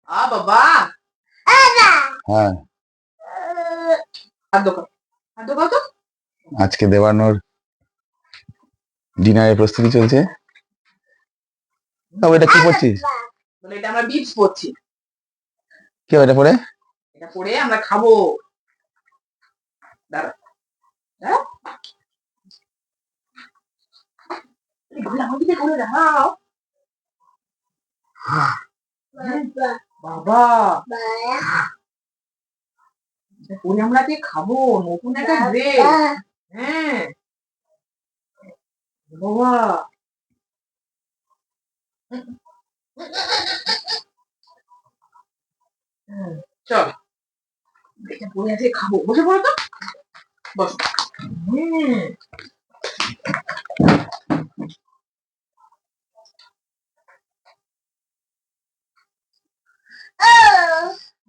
বাবা হ্যাঁ আজকে দেবানোর ডিনারের প্রস্তুতি চলছে। এটা কি করছিস? এটা আমরা বিপস করছি। কি এটা পরে? এটা পরে আমরা খাবো। দাঁড়া বাবা পরে আমরা খাবো নতুন একটা ড্রেস। হ্যাঁ বাবা চল এটা পরে আছে খাবো। বসে পড়ো তো, বস।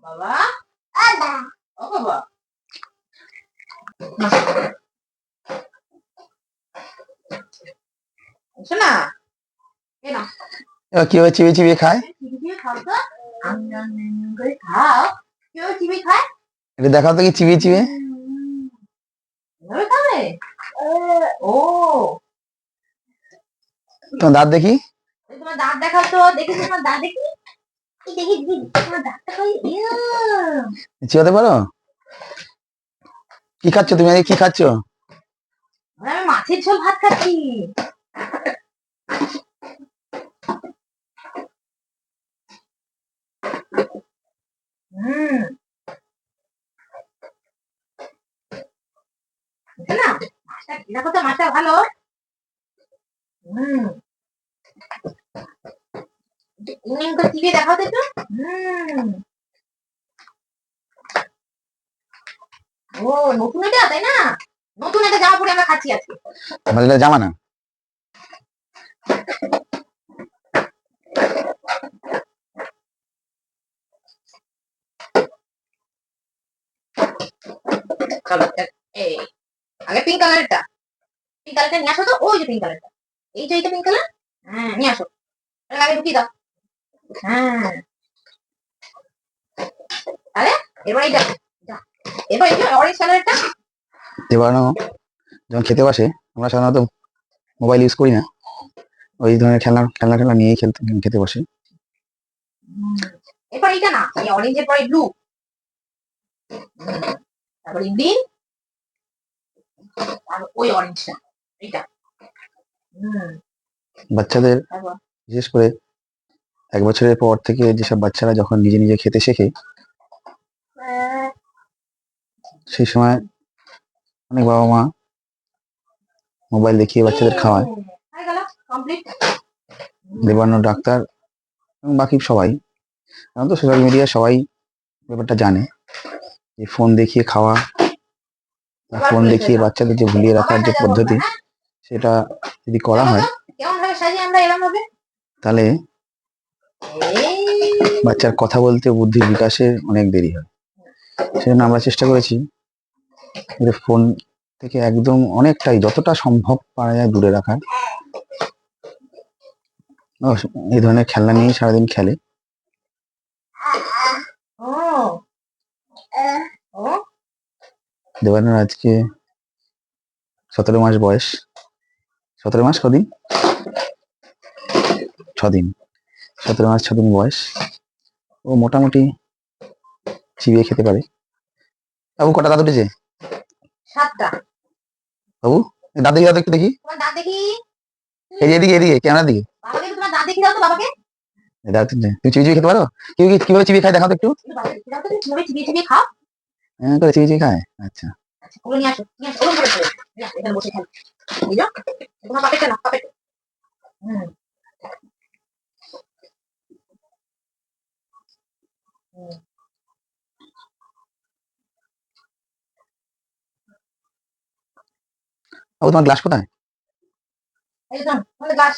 বাবা ও বাবা শোনা কিভাবে চিবিয়ে চিবিয়ে খায় এটা দেখাও তো, কি চিবিয়ে চিবিয়ে। ও তোমার দাঁত দেখি, তোমার দাঁত দেখাও তো, দেখি তোমার দাঁত দেখি। দেখি তোমার দাঁতটা কই। চিবাতে পারো? কি খাচ্ছ তুমি? কি খাচ্ছ? আমি মাছের ঝোল ভাত খাচ্ছি। না মাছটা দেখো তো, মাছটা ভালো। চিবিয়ে দেখাও তো একটু। ও নতুন এটা, তাই না? নতুন একটা জামা পরে আমরা খাচ্ছি আজকে। আমাদের এটা জামা না। এই আগে পিঙ্ক কালারটা, পিঙ্ক কালারটা নিয়ে আসো তো। ওই যে পিঙ্ক কালারটা, এই যে এইটা পিঙ্ক কালার। হ্যাঁ নিয়ে আসো, আগে ঢুকিয়ে দাও। হ্যাঁ আরে এবার এইটা, এবার এই যে অরেঞ্জ কালারটা। দেবানো যখন খেতে বসে আমরা সাধারণত মোবাইল ইউজ করি না, ওই ধরনের খেলনা খেলনা খেলনা নিয়েই খেতে বসে। এরপর এইটা না, এই অরেঞ্জের পরে ব্লু, তারপরে গ্রিন, আর ওই অরেঞ্জটা, এইটা। বাচ্চাদের বিশেষ করে 1 বছরের পর থেকে যেসব বাচ্চারা যখন নিজে নিজে খেতে শেখে, সেই সময় অনেক বাবা মা মোবাইল দেখিয়ে বাচ্চাদের খাওয়ায়। দেবান্ন ডাক্তার এবং বাকি সবাই, কারণ তো সোশ্যাল মিডিয়া সবাই ব্যাপারটা জানে যে ফোন দেখিয়ে খাওয়া, ফোন দেখিয়ে বাচ্চাদের যে ভুলিয়ে রাখার যে পদ্ধতি, সেটা যদি করা হয় তাহলে বাচ্চার কথা বলতে বুদ্ধির বিকাশে অনেক দেরি হয়। সেজন্য আমরা চেষ্টা করেছি ফোন থেকে একদম অনেকটাই যতটা সম্ভব পারা যায় দূরে রাখার। এই ধরনের খেলনা নিয়ে সারাদিন খেলে। দেবানোর আজকে 17 মাস বয়স। 17 মাস কদিন? 6 দিন। 17 মাস 6 দিন বয়স। ও মোটামুটি চিবিয়ে খেতে পারে। বাবু কটা দাঁত উঠেছে? 7টা। বাবু দাঁত দেখি, দাঁত একটু দেখি। দাঁত দেখি। এদিকে এদিকে ক্যামেরার দিকে। বাবাকে তোমার দাঁত দেখি দাও তো বাবাকে। দাঁত তুমি চিবিয়ে চিবিয়ে খেতে পারো? কিভাবে চিবিয়ে খায় দেখাও তো একটু। কিভাবে চিবিয়ে চিবিয়ে খাও? হ্যাঁ করে চিবিয়ে চিবিয়ে খায়। আচ্ছা আচ্ছা ওগুলো নিয়ে আসো, নিয়ে আসো, ওরকম করে খেলো। এখানে বসে খেলো। এই যে তোমার পাপেটা না, পাপেটা। বাবু তোমার গ্লাস কোথায়? এই যে তোমার গ্লাস।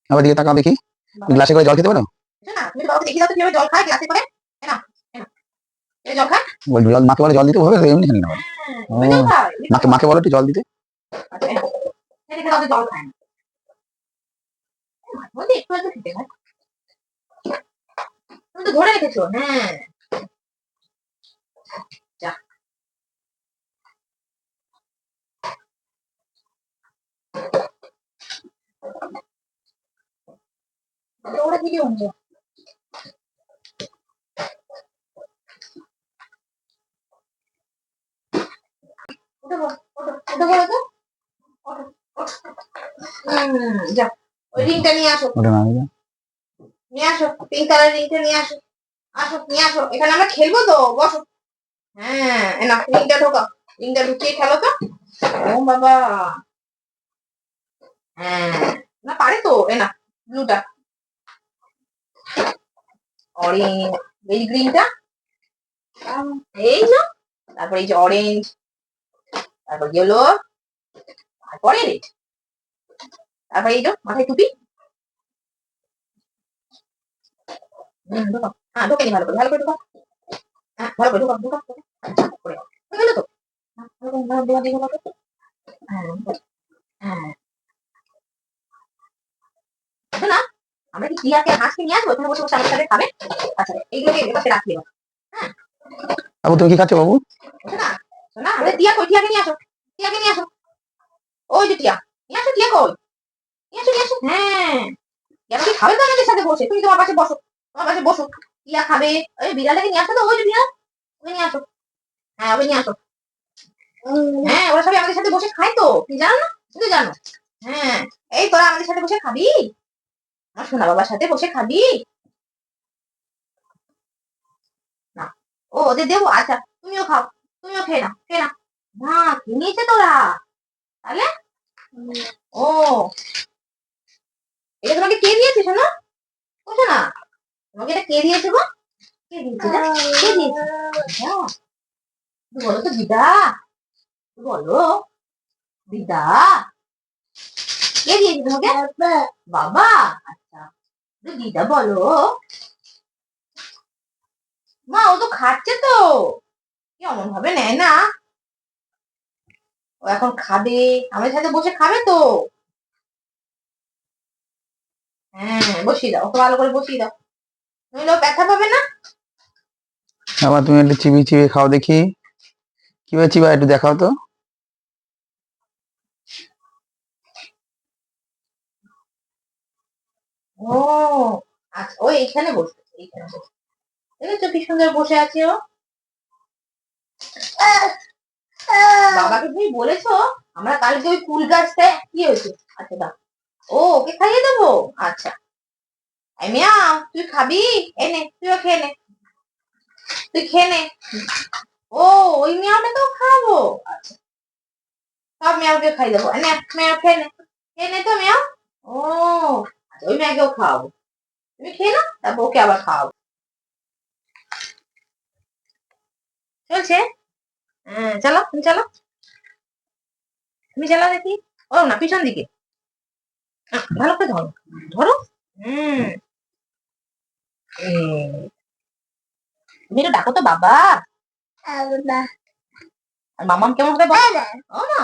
আবার দিকে তাকাও দেখি। গ্লাসে করে জল খেতে পারো? না তুমি বাবাকে দেখি দাও তো কিভাবে জল খায় গ্লাসে করে। না এই জল খায়। ওই জল মাকে বলে জল দিতে হবে, এমনি খেলে না। মাকে বলো একটু জল দিতে। আচ্ছা এই দেখে দাও জল খায় না। মধ্যে একটু একটু খেতে হয়। তুমি তো ধরে রেখেছো। হ্যাঁ, যা। ওরা কি দিয়ে উঠছে? ওটা বল, ওটা বলো তো। ওঠো, ওঠো। যাও, ওই রিংটা নিয়ে আসো। ওটা না দিলে? নিয়ে আসো, পিঙ্ক কালার রিংটা নিয়ে আসো। আসো, নিয়ে আসো, এখানে আমরা খেলবো তো, বসো। হ্যাঁ, না রিংটা ঢোকাও, রিংটা ঢুকিয়ে খেলো তো। ও বাবা, হ্যাঁ, না পারে তো। না ব্লুটা, অরেঞ্জ, এই গ্রিনটা, এই না, তারপর এই যে অরেঞ্জ, তারপর ইয়েলো, তারপরে রেড, তারপর এই যে মাথায় টুপি। ঢোকাও। হ্যাঁ, ঢোকে নি, ভালো করে, ভালো করে ঢোকাও। হ্যাঁ, ভালো করে ঢোকাও, ঢোকাও, ঢোকাও। করে দাও। হয়ে গেলো তো। হ্যাঁ, ভালো করে, ভালো করে ঢোকাও, ঢোকাও। হ্যাঁ, হ্যাঁ। শোনা, আমরা কি টিয়াকে হাঁসকে নিয়ে আসবো, এখানে বসে বসে আমাদের সাথে খাবে? আচ্ছা, এইগুলোকে এবার রাখি এবার। হ্যাঁ, বাবু তুমি কি খাচ্ছ বাবু? শোনা, শোনা, আমাদের টিয়া কই? টিয়াকে নিয়ে আসো, টিয়াকে নিয়ে আসো। ওই যে টিয়া, নিয়ে আসো, টিয়া কই? নিয়ে আসো, নিয়ে আসো। হ্যাঁ, টিয়া কি খাবে তো আমাদের সাথে বসে। তুমি তোমার পাশে বসো, তোমার পাশে বসো। টিয়া খাবে। ওই বিড়ালটাকে নিয়ে আসো তো, ওই যে বিড়াল, ওকে নিয়ে আসো। হ্যাঁ, ওকে নিয়ে আসো। হ্যাঁ, ওরা সবাই আমাদের সাথে বসে খায় তো, তুমি জানো না? তুমি জানো। হ্যাঁ, এই তোরা আমাদের সাথে বসে খাবি, আমার সোনা বাবার সাথে বসে খাবি না? ও ওদের দেবো, আচ্ছা তুমিও খাও, তুমিও খেয়ে নাও, খেয়ে নাও। না, কি নিয়েছে তোরা তাহলে? ও, এটা তোমাকে কে দিয়েছে শোনো? ও শোনা, তোমাকে এটা কে দিয়েছে গো? কে দিয়েছে এটা? কে দিয়েছে? হ্যাঁ, তুমি বলো তো দিদা, তুমি বলো দিদা, কে দিয়েছে তোমাকে? বাবা। আচ্ছা, তো দিদা বলো। মা, ও তো খাচ্ছে তো, কি অমন ভাবে নেয় না। ও এখন খাবে, আমাদের সাথে বসে খাবে তো। হ্যাঁ, বসিয়ে দাও, ওকে ভালো করে বসিয়ে দাও, নইলে ও ব্যথা পাবে না। আবার তুমি একটু চিবিয়ে চিবিয়ে খাও দেখি, কিভাবে চিবা একটু দেখাও তো। ও আচ্ছা, ও এইখানে বসে, এইখানে বসে, দেখেছো কি সুন্দর বসে আছে ও। বাবাকে তুমি বলেছো আমরা কালকে ওই কুল গাছটায় কি হয়েছে? আচ্ছা দাও, ও ওকে খাইয়ে দেবো। আচ্ছা, এই মিয়া, তুই খাবি? এনে তুইও খেয়ে নে, তুই খেয়ে নে। ও, ওই মিয়াটাকেও খাওয়াবো? আচ্ছা, সব মেয়াওকে খাই দেবো, এনে মেয়াও খেয়ে নে, খেয়ে নে তো মেয়াও। ও আচ্ছা, ওই মেয়াকেও খাওয়াবো, তুমি খেয়ে নাও, তারপর ওকে আবার খাওয়াবো। চলছে। হ্যাঁ, চলো তুমি চলো, তুমি চালাও দেখি। ও না, পিছন দিকে। ভালো করে ধরো, ধরো। হুম, এই, তুমি একটু ডাকো তো বাবা। আর মামাম কেমন হবে বলো? ও মা,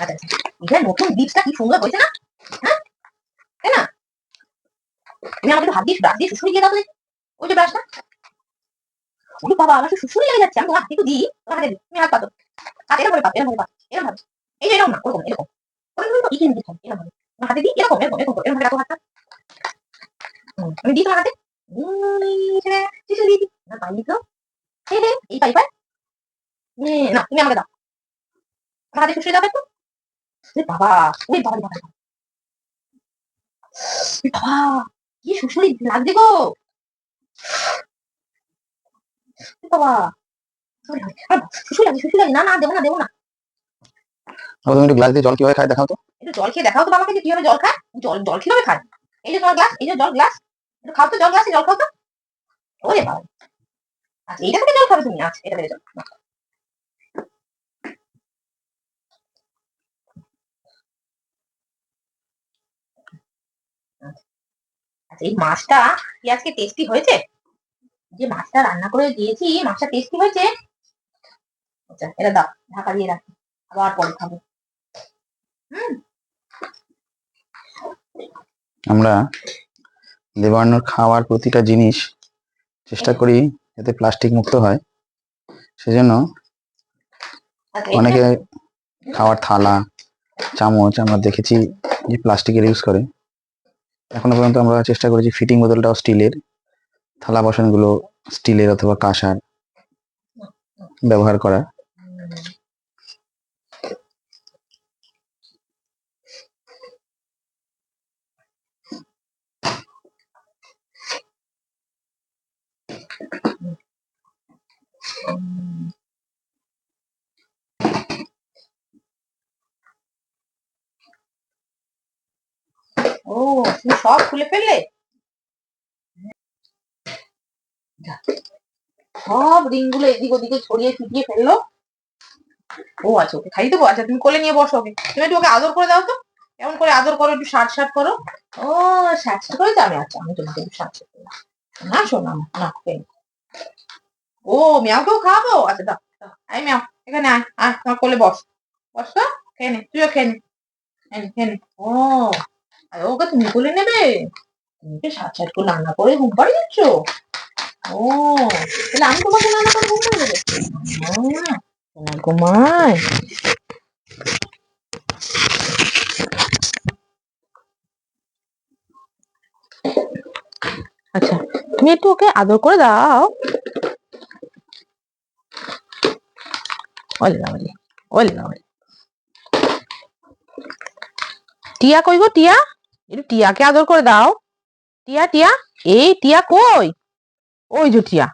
আচ্ছা আচ্ছা, এখানে নতুন বীজটা কি সুন্দর হয়েছে না? হ্যাঁ, তাই না? তুমি আমাকে একটু হাত দিয়ে ব্রাশ দিয়ে শুশুরি দিয়ে দাও তো দেখি। ওই যে ব্রাশটা। ওরে বাবা, আমার শুশুরি লেগে যাচ্ছে, আমি তোমার হাতে একটু দিই, তোমার হাতে দিই, তুমি হাত পাতো, হাত এরকম ভাবে পাতো, এরকম ভাবে পাতো, এরকম ভাবে, এই যে এরকম না, ওরকম, এরকম, ওরকম তো ইকে নিতে হবে, এরকম ভাবে তোমার হাতে দিই, এরকম এরকম এরকম এরকম ভাবে রাখো হাতটা। আমি দিই তোমার হাতে। শিশু দিয়ে দিই না, পাইনি তো। এই পাই পাই। না, তুমি আমাকে দাও, আমার হাতে শুশুরি দাও একটু। ওরে বাবা, ওরে বাবা, বাবা, বাবা, কি শুশুরি লাগছে গো। বাবা, শুশুরি লাগছে, শুশুরি লাগছে, না না, দেবো না, দেবো না। আবার তুমি একটু গ্লাস দিয়ে জল কিভাবে খায় দেখাও তো। একটু জল খেয়ে দেখাও তো বাবাকে যে কিভাবে জল খায়। জল জল কিভাবে খায়? এই যে তোমার গ্লাস, এই যে জল গ্লাস, একটু খাও তো জল গ্লাসে, জল খাও তো। ওরে বাবা, আচ্ছা এইটা থেকে জল খাবে তুমি, আচ্ছা এটা থেকে জল। আচ্ছা, এই মাছটা কি আজকে টেস্টি হয়েছে? যে মাছটা রান্না করে দিয়েছি, মাছটা টেস্টি হয়েছে? আচ্ছা, এটা দাও, ঢাকা দিয়ে রাখি, আবার পরে খাবো। হুম। আমরা দেবান্নর খাওয়ার প্রতিটা জিনিস চেষ্টা করি যাতে প্লাস্টিক মুক্ত হয়। সেজন্য অনেকে খাওয়ার থালা, চামচ আমরা দেখেছি যে প্লাস্টিকের ইউজ করে। এখনো পর্যন্ত আমরা চেষ্টা করেছি ফিটিং বোতলটাও স্টিলের, থালা বাসনগুলো স্টিলের অথবা কাঁসার ব্যবহার করা। ও, তুমি সব খুলে ফেললে? সব রিংগুলো এদিক ওদিকে ছড়িয়ে ছিটিয়ে ফেললো। ও আচ্ছা, ওকে খাইয়ে দেবো। আচ্ছা, তুমি কোলে নিয়ে বসো ওকে। তুমি একটু ওকে আদর করে দাও তো। এমন করে আদর করো, একটু সাট সাট করো। ও, সাট সাট করে যাবে। আচ্ছা, আমি তোমাকে একটু সাট সাট করবো। না শোনা না, ও মিয়াওকেও খাওয়াবো? আচ্ছা দাও দাও। এই মিয়াও, এখানে আয় আয়, তোমার কোলে বস। বস তো, খেয়ে নে, তুইও খেয়ে নে। খেয়ে নে। ও, আর ওকে তুমি কোলে নেবে? তুমি কি সাত সাত করে রান্না করে ঘুম পাড়িয়ে দিচ্ছ? ও, তাহলে আমি তোমাকে রান্না করে ঘুম পাড়িয়ে দেবো? তোমার ঘুমায়। আচ্ছা, তুমি একটু ওকে আদর করে দাও। ওলে বাবালে, ওলে বাবালে। টিয়া কই গো? টিয়া, একটু টিয়াকে আদর করে দাও। টিয়া টিয়া, এই টিয়া কই? ওই যে টিয়া।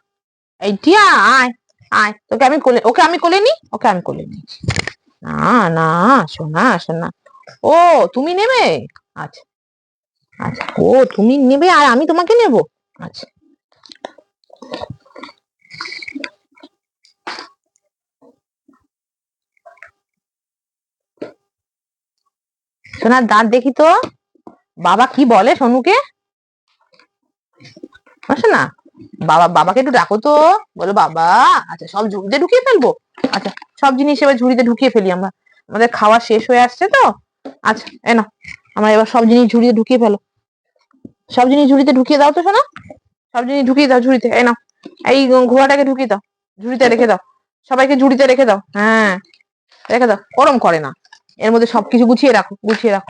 এই টিয়া, আয় আয়, তোকে আমি কোলে, ওকে আমি কোলে নি, ওকে আমি কোলে নি। না না, শোনা শোনা। ও, তুমি নেবে? আচ্ছা আচ্ছা, ও তুমি নেবে আর আমি তোমাকে নেব? আচ্ছা, সোনার দাঁত দেখি তো। বাবা কি বলে সোনুকে? আসে না, বাবা, বাবাকে একটু ডাকো তো। বলো বাবা। আচ্ছা, সব ঝুড়িতে ঢুকিয়ে ফেলবো? আচ্ছা, সব জিনিস এবার ঝুড়িতে ঢুকিয়ে ফেলি আমরা। আমাদের খাওয়া শেষ হয়ে আসছে তো। আচ্ছা, এ না, আমরা এবার সব জিনিস ঝুড়িতে ঢুকিয়ে ফেলো। সব জিনিস ঝুড়িতে ঢুকিয়ে দাও তো সোনা। সব জিনিস ঢুকিয়ে দাও ঝুড়িতে। এই নাও, এই ঘোড়াটাকে ঢুকিয়ে দাও, ঝুড়িতে রেখে দাও। সবাইকে ঝুড়িতে রেখে দাও। হ্যাঁ, রেখে দাও, গরম করে না। এর মধ্যে সবকিছু গুছিয়ে রাখো, গুছিয়ে রাখো।